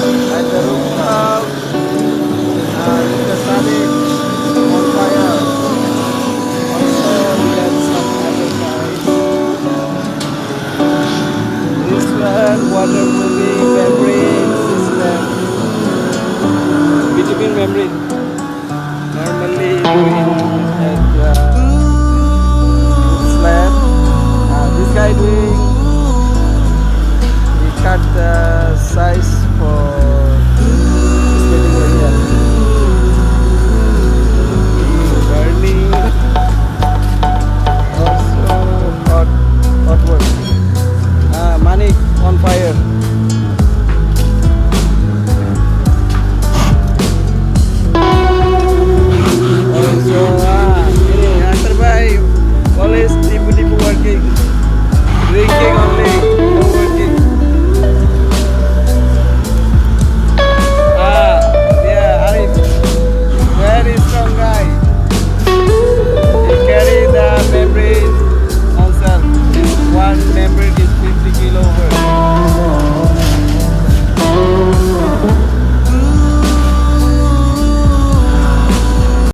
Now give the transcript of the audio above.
at the rooftop. The sun is on fire. Also, we have some exercise. This one, waterproofing membrane system. Between membrane. Normally, we